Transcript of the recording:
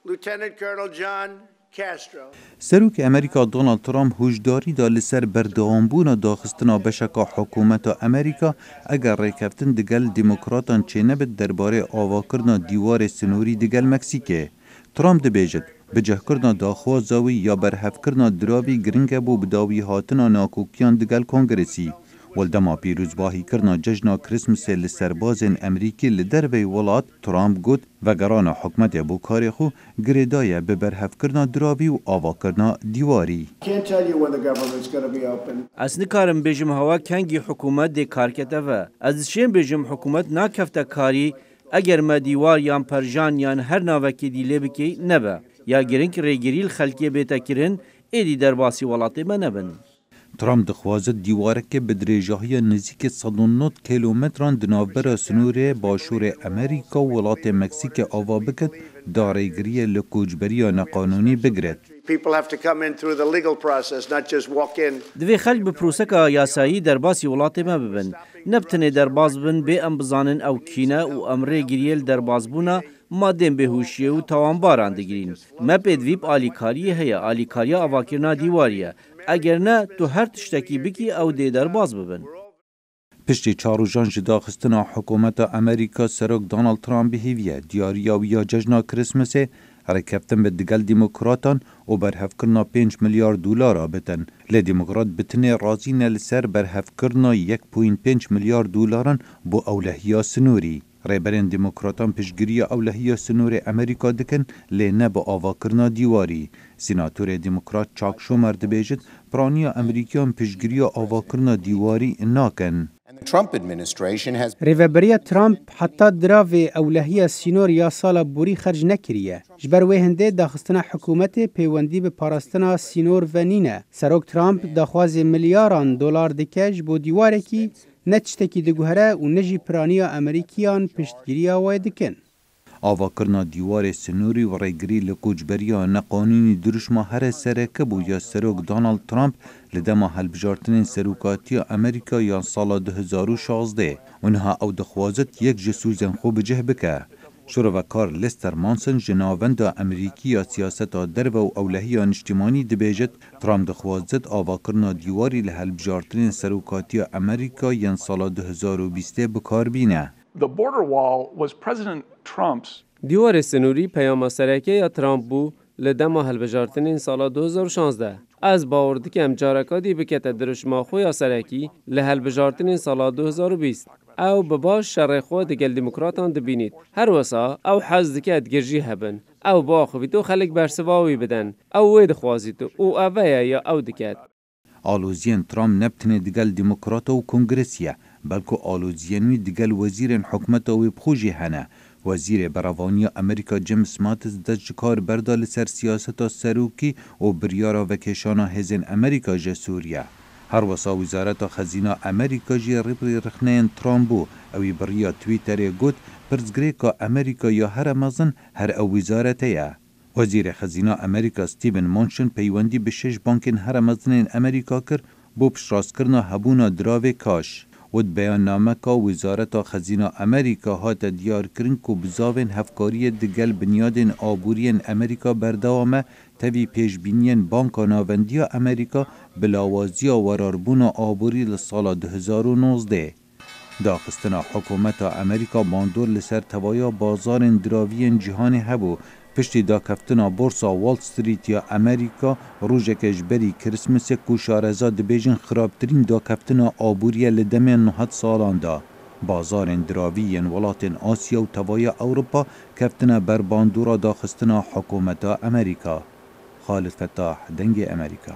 Lieutenant Colonel John Castro. سروک امریکا دونالد ترامپ هوشداری دا لسر بردوامبونا داخستنا بشکا حکومت امریکا اگر ریکفتن دگل دموکراتان چه نبید درباره آواکرنا دیوار سنوری دگل مکسیکه. ترامپ دبیجد بجه کرنا داخوازاوی یا برحف کرنا دراوی گرنگ بو بداوی هاتنا ناکوکیان دگل کنگرسی. ولدما پیروزباهی کرنا جشنا کریسمس لسربازن امریکی لدروی ولات ترامپ گوت و گران حکمت بو کاری خو گریدای به برحف کرنا دراوی و آوا کرنا دیواری. از نکارم بجم هوا کنگی حکومت دی کارکته و از شیم بجم حکومت ناکفته کاری اگر ما دیوار یان پرژان یان هر ناوکی دیله بکی نبه یا گرنگ ریگریل خلکی بیتا کرن ایدی در باسی ولاتی ما نبن. ترامپ دخوازد دیوارک بدریجاهی نزدیک 190 کیلومتران دناور سنور باشور امریکا و ولات مکزیک آوا بکد داریگری لکوجبری نقانونی بگرد. دوی خلق به پروسک یاسایی در باسی ولات ما ببن. نبتنه در باز بن به ام بزانن او کینه و امره گریل در باز بونا مادم بهوشیه و توانباران دگرین. ما بدویب آلیکاریه هیا آلیکاریا آواکرنا دیواریه. اگر نه تو هر تشتکی بکی او دیدار باز ببن. پشتی چاروژان جدا خستنا حکومت امریکا سرک دونالد ترامپ بهیویه دیاریا و یا جشنا کریسمسه حرکفتن به دگل دموکراتان و برحف کرنا 5 میلیارد دلار بتن. لی دموکرات بتنه رازی لسر برحف کرنا 1.5 میلیارد دلاران بو اولهیا سنوری. ریبرین دموکراتان پشگیری اولهیا سنور امریکا دکن لی نه با آوا کرنا دیواری. سیناتور دموکرات چاک شومر دبیجد پرانی امریکیان پشگیری آوا کرنا دیواری ناکن. ریوبریا ترامپ حتی دراوی اولهیا سینور یا سالا بوری خرج نکریه. جبر وهنده داخستنا حکومت پیوندی به پاراستنا سینور و نینه. سروک ترامپ داخواز میلیاران دلار دکج بو دیواره کی نچتکی دگوهره و نجی پرانیا امریکیان پشتگیری آوای دکن. آوا کرنا دیوار سنوری و ریگری لکوجبریا نقانونی درشما هر سرکه بو یا سروک دونالد ترامپ لدما هلبجارتنین سروکاتی امریکا یا سال 2016 اونها او دخوازت یک جسوزن خوب جه بکه. شروکار لستر مانسن جناوند امریکی یا سیاست درو و اولهی اجتماعی دبیجت ترامپ دخوازت آوا کرنا دیواری لهلبجارتنین سروکاتی امریکا یا سال 2020 بکار بینه. دیوار سنوری پیام سرکه یا ترامپ بو لدما هلبجارتنین سال 2016 از باورد که امجارکادی بکت درشما خوی سرکی لهلبجارتنین سال 2020 او بباش شر خود دگل دموکراتان دبینید هر وسا او حز دکت گرجی هبن او باخوی تو خلق برسواوی بدن او وید خوازید او اوه یا او دکت آلوزین ترامپ نبتنه دگل دموکرات و کنگرسیه بلکو آلوزینوی دگل وزیر حکمت و بخوجی هنه. وزیر براوانی امریکا جیمز ماتس دجکار بردال سر سیاست سروکی و بریارا وکشانا هزین امریکا جسوریا. هر وسا وزارت خزینه امریکا جی ریبری رخنین ترامبو اوی بریا تویتر گوت پرزگریکا امریکا یا هر مزن هر او وزارتیه. وزیر خزینه امریکا استیون مونشن پیوندی به 6 بانکین هر مزنین امریکا کر بو پشراس کرنا هبونا دراوی کاش. ود بیان نامه که وزارت خزینه امریکا هات دیار کرن که بزاوین هفکاری دگل بنیادین آبورین امریکا بردوامه تاوی پیشبینین بانکا ناوندی امریکا بلاوازی وراربون آبوری لسال 2019. داخستنا حکومت امریکا باندور لسر توایا بازار دراوی جهانی هبو پشتی دا کفتنا بورسا وال استریت یا امریکا روژه اجبری کریسمس کو شارزا دبیجن خرابترین دا کفتنا آبوری لدمه 9 سالان دا. بازار دراوی ولات آسیا و توای اوروپا کفتنا بر باندورا داخستنا حکومت امریکا. خالد فتاح دنگ امریکا.